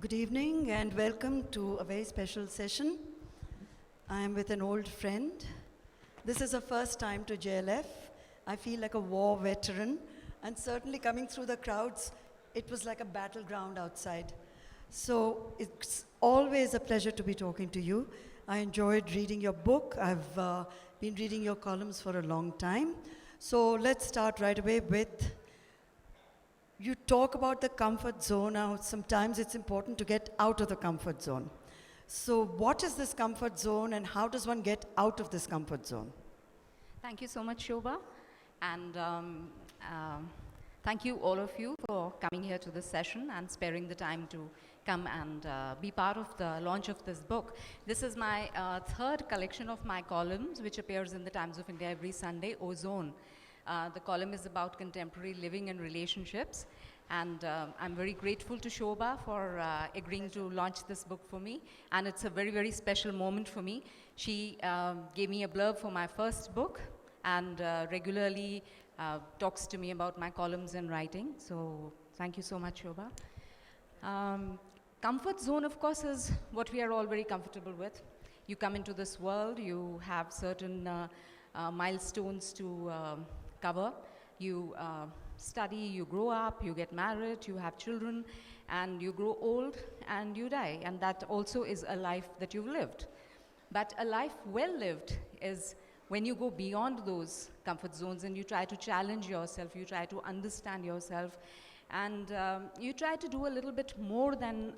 Good evening and welcome to a very special session. I am with an old friend. This is a first time to JLF. I feel like a war veteran, and certainly coming through the crowds, it was like a battleground outside. So it's always a pleasure to be talking to you. I enjoyed reading your book. I've been reading your columns for a long time. So let's start right away with, you talk about the comfort zone. Now, sometimes it's important to get out of the comfort zone. So what is this comfort zone and how does one get out of this comfort zone? Thank you so much, Shobhaa. And thank you all of you for coming here to this session and sparing the time to come and be part of the launch of this book. This is my third collection of my columns, which appears in the Times of India every Sunday, Ozone. The column is about contemporary living and relationships. And I'm very grateful to Shobhaa for agreeing to launch this book for me. And it's a very, very special moment for me. She gave me a blurb for my first book and regularly talks to me about my columns and writing. So thank you so much, Shobhaa. Comfort zone, of course, is what we are all very comfortable with. You come into this world, you have certain milestones to cover. You study, you grow up, you get married, you have children, and you grow old and you die. And that also is a life that you've lived. But a life well lived is when you go beyond those comfort zones and you try to challenge yourself, you try to understand yourself, and you try to do a little bit more than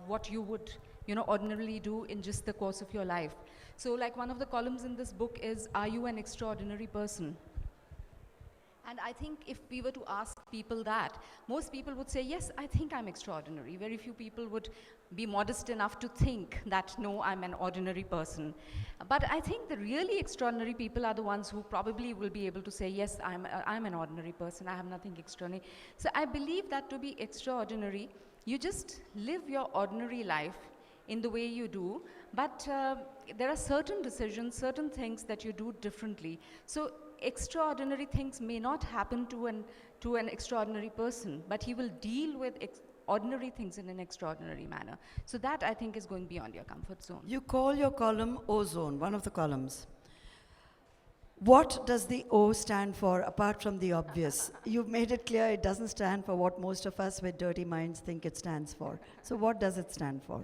what you would ordinarily do in just the course of your life. So like one of the columns in this book is, are you an extraordinary person? And I think if we were to ask people that, most people would say, yes, I think I'm extraordinary. Very few people would be modest enough to think that, no, I'm an ordinary person. But I think the really extraordinary people are the ones who probably will be able to say, yes, I'm an ordinary person. I have nothing extraordinary. So I believe that to be extraordinary, you just live your ordinary life in the way you do, but there are certain decisions, certain things that you do differently. So extraordinary things may not happen to an extraordinary person, but he will deal with ordinary things in an extraordinary manner. So that, I think, is going beyond your comfort zone. You call your column Ozone, one of the columns. What does the O stand for, apart from the obvious? You've made it clear it doesn't stand for what most of us with dirty minds think it stands for. So what does it stand for?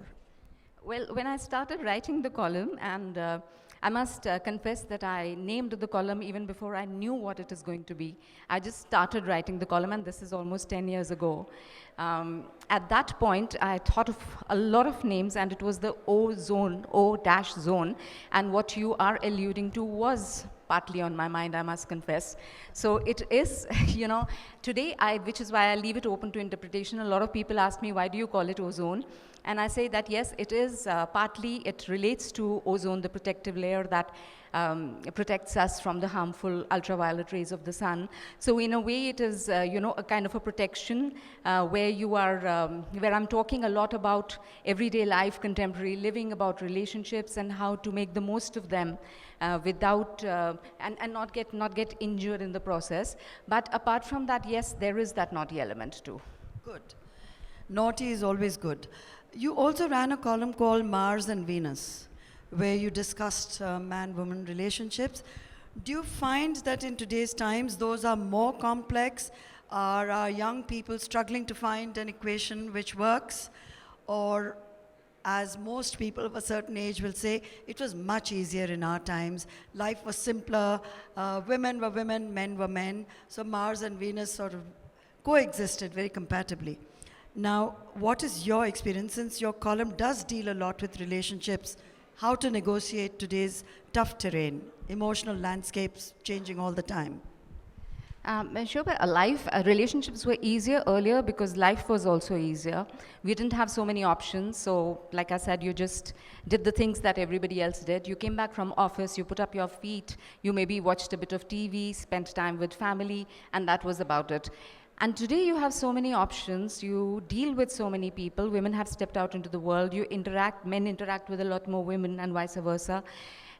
Well, when I started writing the column, and I must confess that I named the column even before I knew what it is going to be. I just started writing the column, and this is almost 10 years ago. At that point, I thought of a lot of names, and it was the O-zone, O-zone, and what you are alluding to was partly on my mind, I must confess. So it is, today, which is why I leave it open to interpretation. A lot of people ask me, why do you call it ozone? And I say that, yes, it is partly, it relates to ozone, the protective layer that protects us from the harmful ultraviolet rays of the sun. So in a way, it is, a kind of a protection where you are, where I'm talking a lot about everyday life, contemporary living, about relationships, and how to make the most of them without, and not get injured in the process. But apart from that, yes, there is that naughty element too. Good. Naughty is always good. You also ran a column called Mars and Venus, where you discussed man-woman relationships. Do you find that in today's times, those are more complex? Are our young people struggling to find an equation which works? Or, as most people of a certain age will say, it was much easier in our times. Life was simpler. Women were women, men were men. So Mars and Venus sort of coexisted very compatibly. Now, what is your experience, since your column does deal a lot with relationships, how to negotiate today's tough terrain, emotional landscapes changing all the time? Shobhaa, relationships were easier earlier because life was also easier. We didn't have so many options. So, like I said, you just did the things that everybody else did. You came back from office, you put up your feet, you maybe watched a bit of TV, spent time with family, and that was about it. And today you have so many options, you deal with so many people, women have stepped out into the world, men interact with a lot more women and vice versa.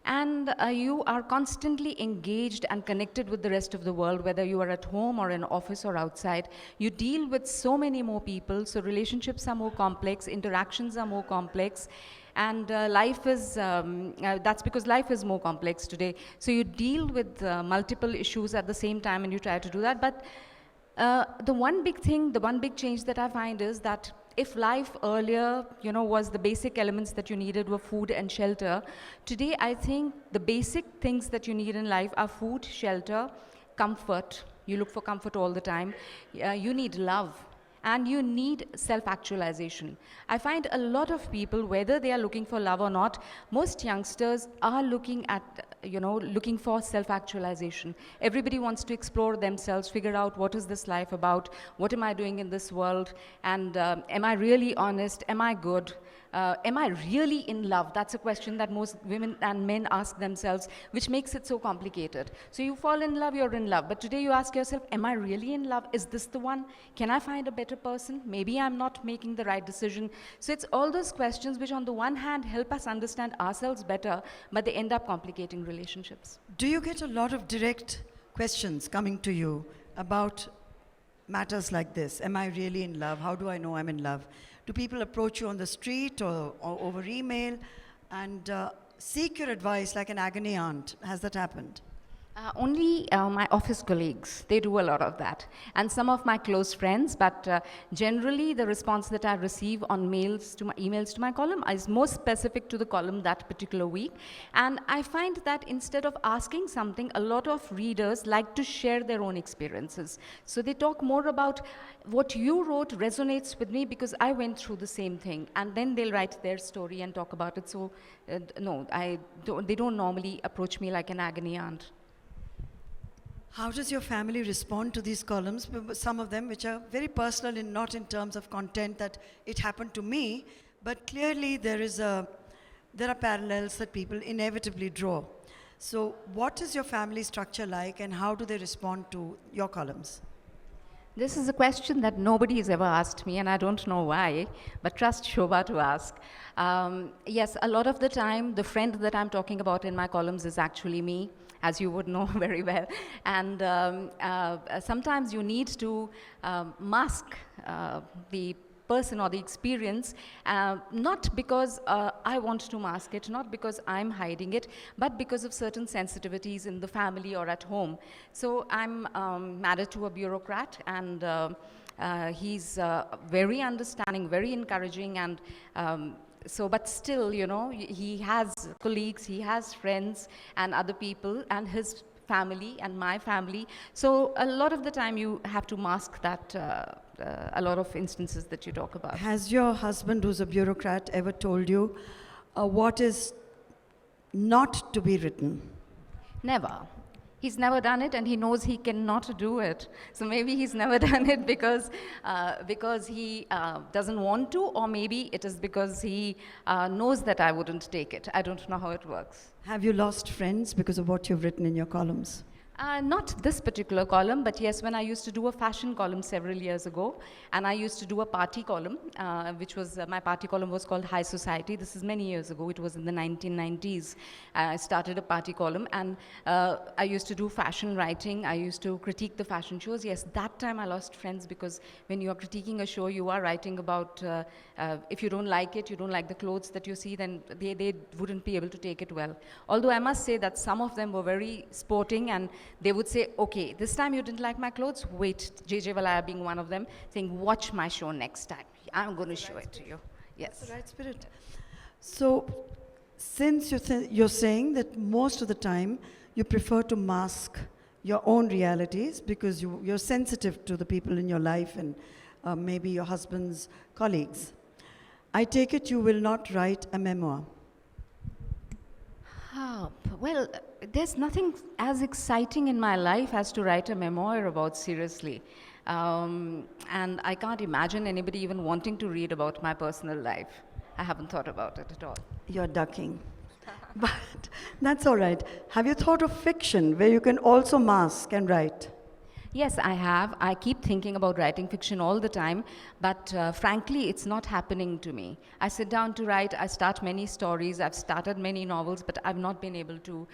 and you are constantly engaged and connected with the rest of the world, whether you are at home or in office or outside. You deal with so many more people, so relationships are more complex, interactions are more complex, and life is, that's because life is more complex today. So you deal with multiple issues at the same time, and you try to do that. But the one big thing, the one big change that I find is that if life earlier, was the basic elements that you needed were food and shelter, today I think the basic things that you need in life are food, shelter, comfort. You look for comfort all the time. You need love. And you need self-actualization. I find a lot of people, whether they are looking for love or not, most youngsters are looking at, looking for self-actualization. Everybody wants to explore themselves, figure out what is this life about, what am I doing in this world, and am I really honest, am I good? Am I really in love? That's a question that most women and men ask themselves, which makes it so complicated. So you fall in love, you're in love. But today you ask yourself, am I really in love? Is this the one? Can I find a better person? Maybe I'm not making the right decision. So it's all those questions which on the one hand help us understand ourselves better, but they end up complicating relationships. Do you get a lot of direct questions coming to you about matters like this? Am I really in love? How do I know I'm in love? Do people approach you on the street or over email and seek your advice like an agony aunt? Has that happened? Only my office colleagues, they do a lot of that. And some of my close friends, but generally the response that I receive on emails to my column is more specific to the column that particular week. And I find that instead of asking something, a lot of readers like to share their own experiences. So they talk more about what you wrote resonates with me because I went through the same thing. And then they'll write their story and talk about it. So no, they don't normally approach me like an agony aunt. How does your family respond to these columns? Some of them which are very personal and not in terms of content that it happened to me, but clearly there are parallels that people inevitably draw. So what is your family structure like and how do they respond to your columns? This is a question that nobody has ever asked me, and I don't know why, but trust Shobhaa to ask. Yes, a lot of the time, the friend that I'm talking about in my columns is actually me, as you would know very well. And sometimes you need to mask the person or the experience, not because I want to mask it, not because I'm hiding it, but because of certain sensitivities in the family or at home. So I'm married to a bureaucrat, and he's very understanding, very encouraging, and so, but still, he has colleagues, he has friends and other people, and his family and my family. So a lot of the time you have to mask that, a lot of instances that you talk about. Has your husband, who's a bureaucrat, ever told you what is not to be written? Never. He's never done it, and he knows he cannot do it. So maybe he's never done it because he doesn't want to, or maybe it is because he knows that I wouldn't take it. I don't know how it works. Have you lost friends because of what you've written in your columns? Not this particular column, but yes, when I used to do a fashion column several years ago, and I used to do a party column, which was, my party column was called High Society. This is many years ago. It was in the 1990s. I started a party column, and I used to do fashion writing. I used to critique the fashion shows. Yes, that time I lost friends because when you are critiquing a show, you are writing about, if you don't like it, you don't like the clothes that you see, then they wouldn't be able to take it well. Although I must say that some of them were very sporting, and they would say, okay, this time you didn't like my clothes, wait, JJ Valaya being one of them, saying, watch my show next time. I'm going to show it to you. Yes. That's the right spirit. So, since you're saying that most of the time you prefer to mask your own realities because you're sensitive to the people in your life and maybe your husband's colleagues, I take it you will not write a memoir. Well, there's nothing as exciting in my life as to write a memoir about, seriously. And I can't imagine anybody even wanting to read about my personal life. I haven't thought about it at all. You're ducking. But that's all right. Have you thought of fiction where you can also mask and write? Yes, I have. I keep thinking about writing fiction all the time, but frankly, it's not happening to me. I sit down to write, I start many stories, I've started many novels, but I've not been able to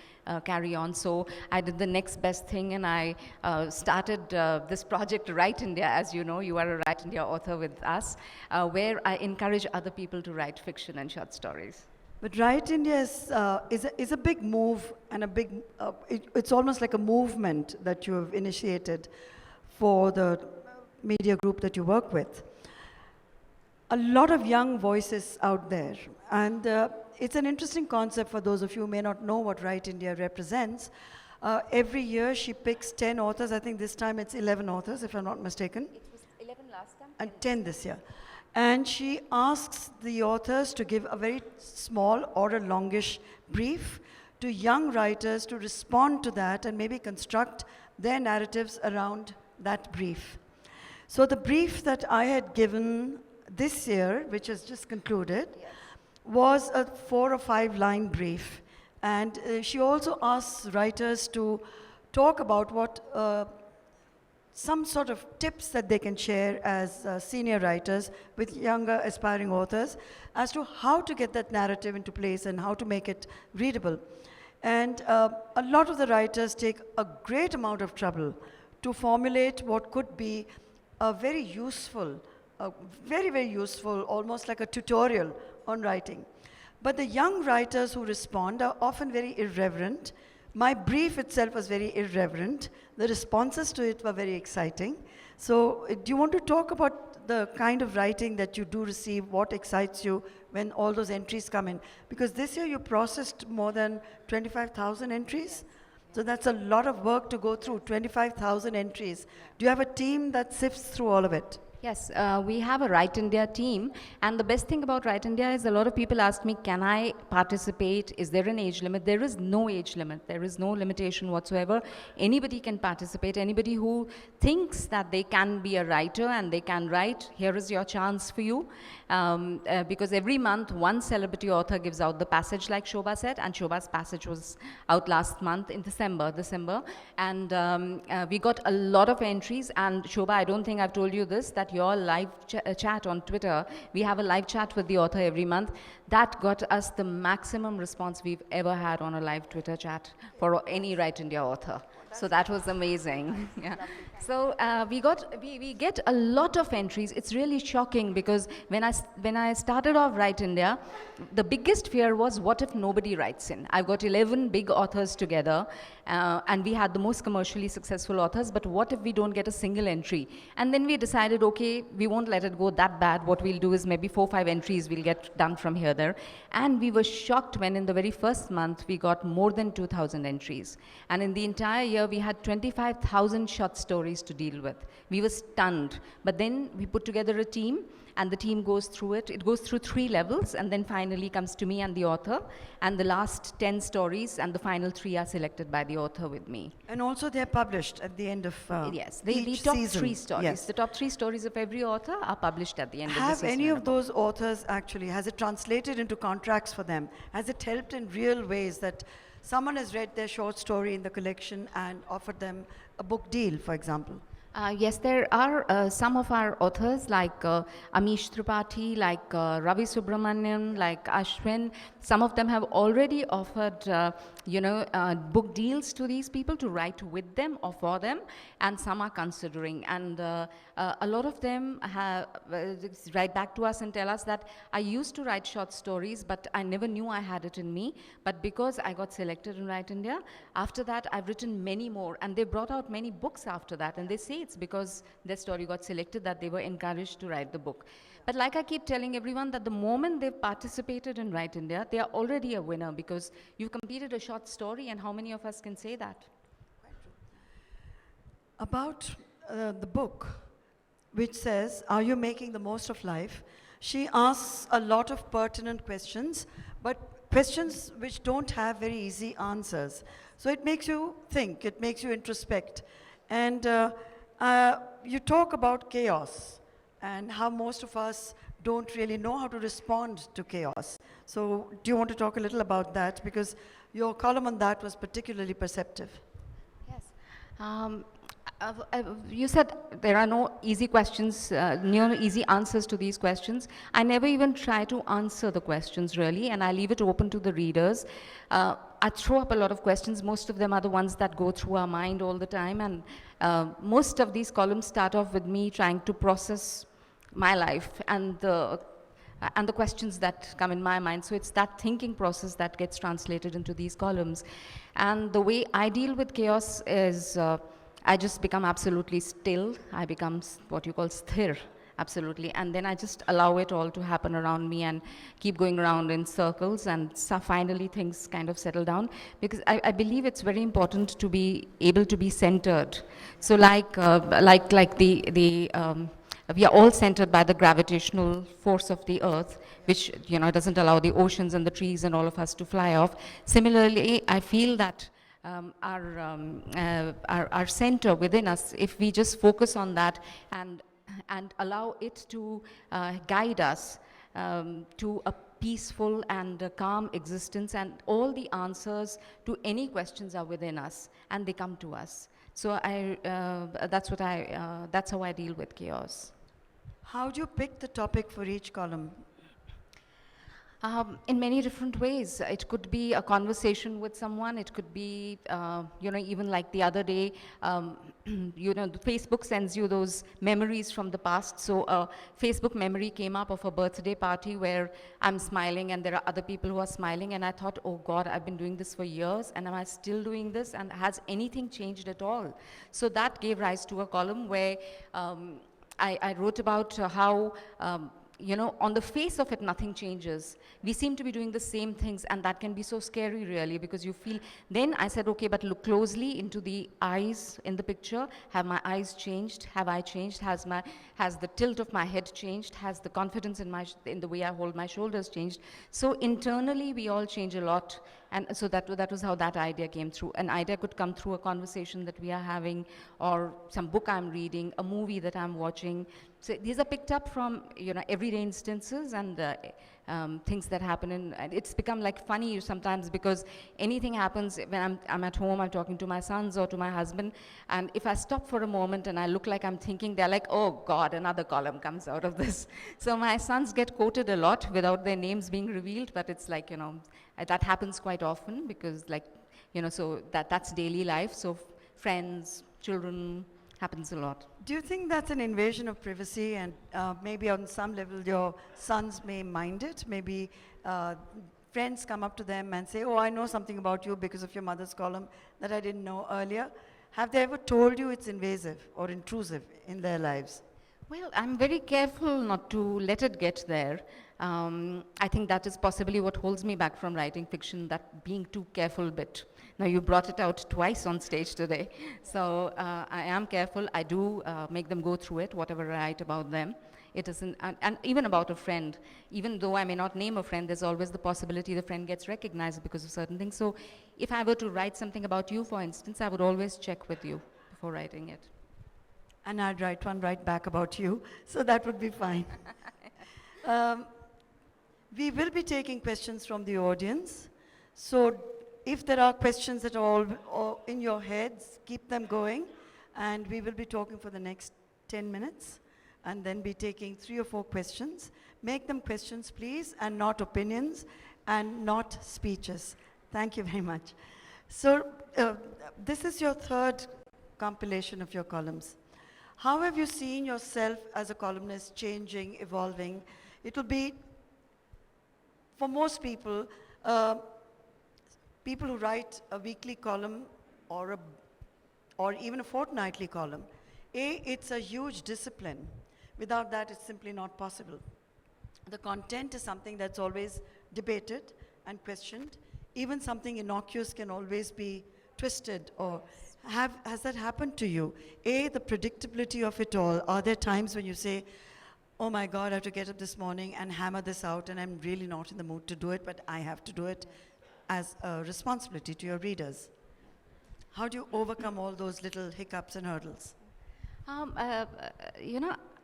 carry on. So I did the next best thing, and I started this project, Write India. As you know, you are a Write India author with us, where I encourage other people to write fiction and short stories. But Right India is a big move and it's almost like a movement that you have initiated for the media group that you work with. A lot of young voices out there, and it's an interesting concept for those of you who may not know what Right India represents. Every year she picks 10 authors. I think this time it's 11 authors, if I'm not mistaken. It was 11 last time? And 10 this year. And she asks the authors to give a very small or a longish brief to young writers to respond to that and maybe construct their narratives around that brief. So the brief that I had given this year, which has just concluded, was a 4 or 5 line brief. And she also asks writers to talk about what some sort of tips that they can share as senior writers with younger aspiring authors as to how to get that narrative into place and how to make it readable. And a lot of the writers take a great amount of trouble to formulate what could be a very useful, very useful, almost like a tutorial on writing. But the young writers who respond are often very irreverent. My brief itself was very irreverent. The responses to it were very exciting. So do you want to talk about the kind of writing that you do receive, what excites you when all those entries come in? Because this year you processed more than 25,000 entries. So that's a lot of work to go through, 25,000 entries. Do you have a team that sifts through all of it? Yes, we have a Write India team, and the best thing about Write India is a lot of people ask me, can I participate? Is there an age limit? There is no age limit. There is no limitation whatsoever. Anybody can participate. Anybody who thinks that they can be a writer and they can write, here is your chance for you. Because every month, one celebrity author gives out the passage, like Shobhaa said, and Shobhaa's passage was out last month in December. And we got a lot of entries, and Shobhaa, I don't think I've told you this, that your live chat on Twitter, we have a live chat with the author every month. That got us the maximum response we've ever had on a live Twitter chat for any Write India author. So that was amazing. Yeah. So we get a lot of entries. It's really shocking because when I started off Write India, the biggest fear was, what if nobody writes in? I've got 11 big authors together, and we had the most commercially successful authors, but what if we don't get a single entry? And then we decided, okay, we won't let it go that bad. What we'll do is maybe 4 or 5 entries we'll get done from here there. And we were shocked when in the very first month we got more than 2,000 entries. And in the entire year we had 25,000 short stories to deal with. We were stunned. But then we put together a team, and the team goes through it. It goes through 3 levels, and then finally comes to me and the author. And the last 10 stories and the final 3 are selected by the author with me. And also they're published at the end of yes, each the top season. 3 stories. Yes. The top 3 stories of every author are published at the end of the Have season. any of those authors actually, has it translated into contracts for them? Has it helped in real ways that someone has read their short story in the collection and offered them a book deal, for example? Yes, there are some of our authors like Amish Tripathi, like Ravi Subramanian, like Ashwin. Some of them have already offered, book deals to these people to write with them or for them, and some are considering. And a lot of them write back to us and tell us that I used to write short stories, but I never knew I had it in me. But because I got selected in Write India, after that I've written many more, and they brought out many books after that, and they say it's because their story got selected that they were encouraged to write the book. But like I keep telling everyone, that the moment they've participated in Write India, they are already a winner, because you've completed a short story, and how many of us can say that? About the book, which says, are you making the most of life? She asks a lot of pertinent questions, but questions which don't have very easy answers. So it makes you think, it makes you introspect. And you talk about chaos and how most of us don't really know how to respond to chaos. So do you want to talk a little about that? Because your column on that was particularly perceptive. Yes. You said there are no easy questions, no easy answers to these questions. I never even try to answer the questions really, and I leave it open to the readers. I throw up a lot of questions. Most of them are the ones that go through our mind all the time, and most of these columns start off with me trying to process my life and the questions that come in my mind. So it's that thinking process that gets translated into these columns. And the way I deal with chaos is I just become absolutely still. I become what you call sthir, absolutely. And then I just allow it all to happen around me and keep going around in circles, and so finally things kind of settle down, because I believe it's very important to be able to be centered. So like we are all centered by the gravitational force of the earth, which doesn't allow the oceans and the trees and all of us to fly off. Similarly, I feel that our center within us, if we just focus on that and allow it to guide us to a peaceful and calm existence, and all the answers to any questions are within us and they come to us. So that's how I deal with chaos. How do you pick the topic for each column? In many different ways. It could be a conversation with someone. It could be, even like the other day, Facebook sends you those memories from the past. So a Facebook memory came up of a birthday party where I'm smiling and there are other people who are smiling. And I thought, oh God, I've been doing this for years, and am I still doing this? And has anything changed at all? So that gave rise to a column where I wrote about how on the face of it, nothing changes. We seem to be doing the same things, and that can be so scary, really, because you feel. Then I said, okay, but look closely into the eyes in the picture. Have my eyes changed? Have I changed? Has the tilt of my head changed? Has the confidence in the way I hold my shoulders changed? So internally, we all change a lot. And so that was how that idea came through. An idea could come through a conversation that we are having, or some book I'm reading, a movie that I'm watching. So these are picked up from everyday instances and things that happen. And it's become like funny sometimes, because anything happens when I'm at home, I'm talking to my sons or to my husband, and if I stop for a moment and I look like I'm thinking, they're like, oh God, another column comes out of this. So my sons get quoted a lot without their names being revealed, but it's like, that happens quite often, because so that's daily life. So friends, children, happens a lot. Do you think that's an invasion of privacy, and maybe on some level your sons may mind it? Maybe friends come up to them and say, oh, I know something about you because of your mother's column that I didn't know earlier. Have they ever told you it's invasive or intrusive in their lives? Well, I'm very careful not to let it get there. I think that is possibly what holds me back from writing fiction, that being too careful bit. Now, you brought it out twice on stage today. So I am careful. I do make them go through it, whatever I write about them. It isn't, and even about a friend, even though I may not name a friend, there's always the possibility the friend gets recognized because of certain things. So if I were to write something about you, for instance, I would always check with you before writing it. And I'd write one right back about you, so that would be fine. We will be taking questions from the audience. So if there are questions at all or in your heads, keep them going. And we will be talking for the next 10 minutes and then be taking 3 or 4 questions. Make them questions, please, and not opinions and not speeches. Thank you very much. So this is your 3rd compilation of your columns. How have you seen yourself as a columnist changing, evolving? It will be, for most people, people who write a weekly column or even a fortnightly column, it's a huge discipline. Without that, it's simply not possible. The content is something that's always debated and questioned. Even something innocuous can always be twisted. Or has that happened to you? The predictability of it all. Are there times when you say, oh my God, I have to get up this morning and hammer this out, and I'm really not in the mood to do it, but I have to do it as a responsibility to your readers? How do you overcome all those little hiccups and hurdles?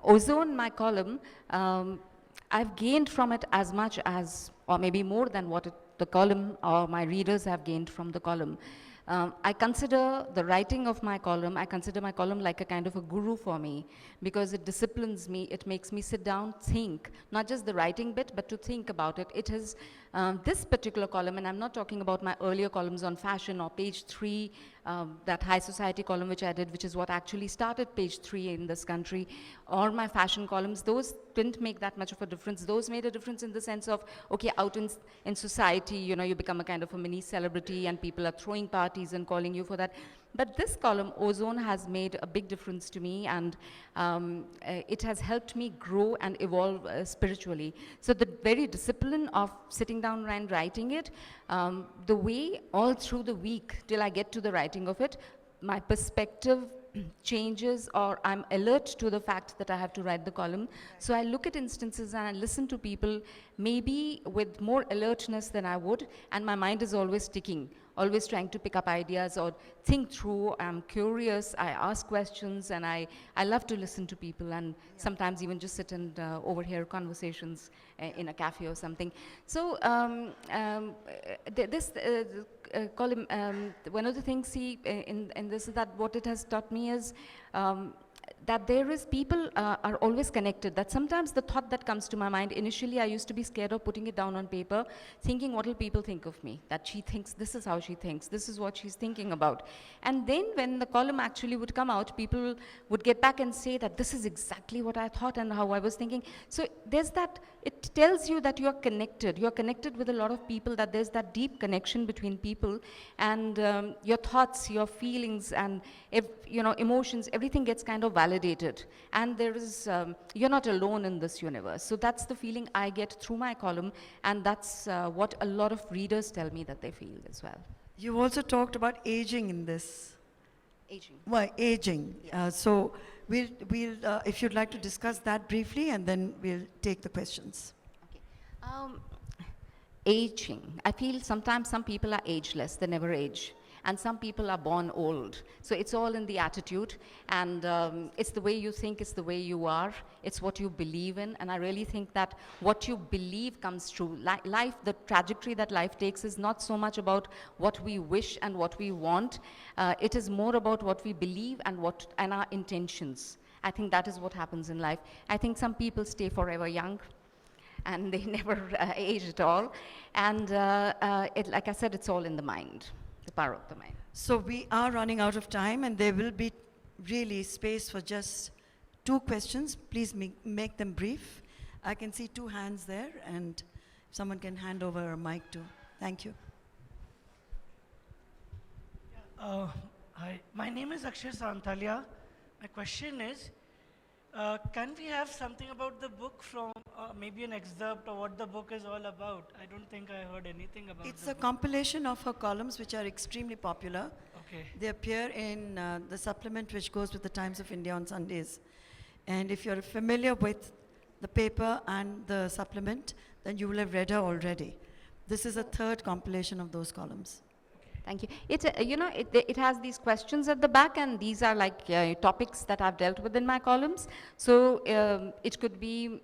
Ozone, my column, I've gained from it as much as, or maybe more than what the column or my readers have gained from the column. I consider the writing of my column, I consider my column like a kind of a guru for me, because it disciplines me, it makes me sit down, think, not just the writing bit, but to think about it. It is this particular column, and I'm not talking about my earlier columns on fashion or page 3, that high society column which I did, which is what actually started page 3 in this country, or my fashion columns. Those didn't make that much of a difference. Those made a difference in the sense of, okay, out in society, you know, you become a kind of a mini celebrity and people are throwing parties and calling you for that. But this column, Ozone, has made a big difference to me, and it has helped me grow and evolve spiritually. So the very discipline of sitting down and writing it, the way all through the week till I get to the writing of it, my perspective changes, or I'm alert to the fact that I have to write the column. So I look at instances and I listen to people maybe with more alertness than I would, and my mind is always ticking, always trying to pick up ideas or think through. I'm curious, I ask questions, and I love to listen to people, and sometimes even just sit and overhear conversations in a cafe or something. So this column, one of the things in this is that what it has taught me is that there is people are always connected, that sometimes the thought that comes to my mind, initially I used to be scared of putting it down on paper, thinking what will people think of me, that she thinks this is how she thinks, this is what she's thinking about. And then when the column actually would come out, people would get back and say that this is exactly what I thought and how I was thinking. So there's that, it tells you that you're connected with a lot of people, that there's that deep connection between people, and your thoughts, your feelings, and emotions, everything gets kind of validated, and there is you're not alone in this universe. So that's the feeling I get through my column, and that's what a lot of readers tell me that they feel as well. You also talked about aging in this. Aging. Well, aging. Yeah. So we'll if you'd like to discuss that briefly, and then we'll take the questions. Okay. Aging. I feel sometimes some people are ageless, they never age. And some people are born old. So it's all in the attitude, and it's the way you think, it's the way you are, it's what you believe in, and I really think that what you believe comes true. Life, the trajectory that life takes is not so much about what we wish and what we want, it is more about what we believe and our intentions. I think that is what happens in life. I think some people stay forever young, and they never age at all, and like I said, it's all in the mind. The power of the mind. So we are running out of time, and there will be really space for just 2 questions. Please make them brief. I can see 2 hands there, and if someone can hand over a mic to. Thank you. Hi, my name is Akshay Santalia. My question is, can we have something about the book from maybe an excerpt or what the book is all about? I don't think I heard anything about It's the a book. compilation of her columns, which are extremely popular. Okay. They appear in the supplement which goes with the Times of India on Sundays. And if you're familiar with the paper and the supplement, then you will have read her already. This is a 3rd compilation of those columns. Thank you. It has these questions at the back, and these are like topics that I've dealt with in my columns. So it could be,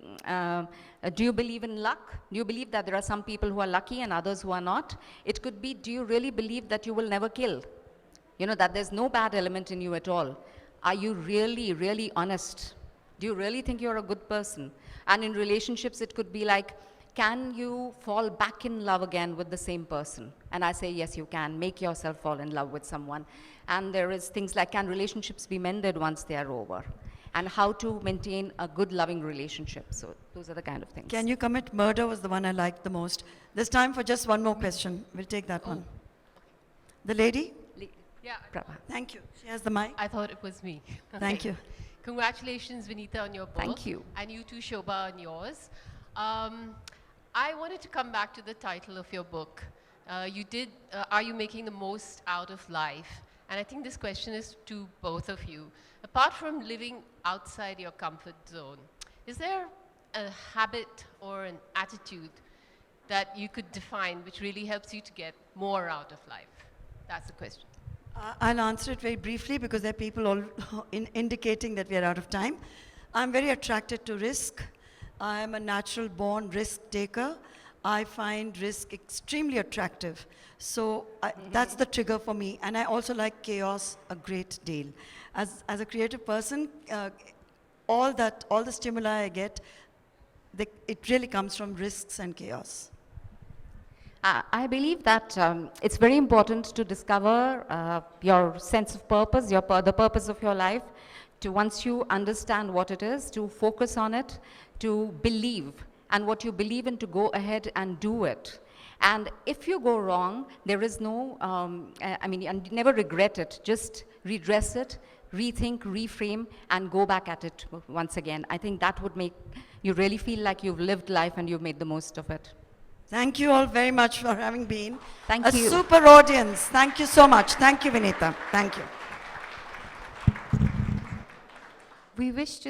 do you believe in luck? Do you believe that there are some people who are lucky and others who are not? It could be, do you really believe that you will never kill? That there's no bad element in you at all. Are you really, really honest? Do you really think you're a good person? And in relationships, it could be like, can you fall back in love again with the same person? And I say, yes, you can. Make yourself fall in love with someone. And there is things like, can relationships be mended once they are over? And how to maintain a good, loving relationship. So those are the kind of things. Can you commit murder was the one I liked the most. There's time for just one more question. We'll take that one. The lady? Yeah, Prabha. Thank you. She has the mic. I thought it was me. Thank you. Congratulations, Vinita, on your book. Thank you. And you too, Shobhaa, on yours. I wanted to come back to the title of your book. Are you making the most out of life? And I think this question is to both of you. Apart from living outside your comfort zone, is there a habit or an attitude that you could define which really helps you to get more out of life? That's the question. I'll answer it very briefly because there are people all indicating that we are out of time. I'm very attracted to risk. I'm a natural born risk taker. I find risk extremely attractive. So that's the trigger for me. And I also like chaos a great deal. As a creative person, all the stimuli I get, it really comes from risks and chaos. I believe that it's very important to discover your sense of purpose, the purpose of your life, to once you understand what it is, to focus on it, to believe, and what you believe in, to go ahead and do it. And if you go wrong, there is no, and never regret it, just redress it, rethink, reframe, and go back at it once again. I think that would make you really feel like you've lived life and you've made the most of it. Thank you all very much for having been. Thank you. A super audience. Thank you so much. Thank you, Vinita. Thank you. We wish to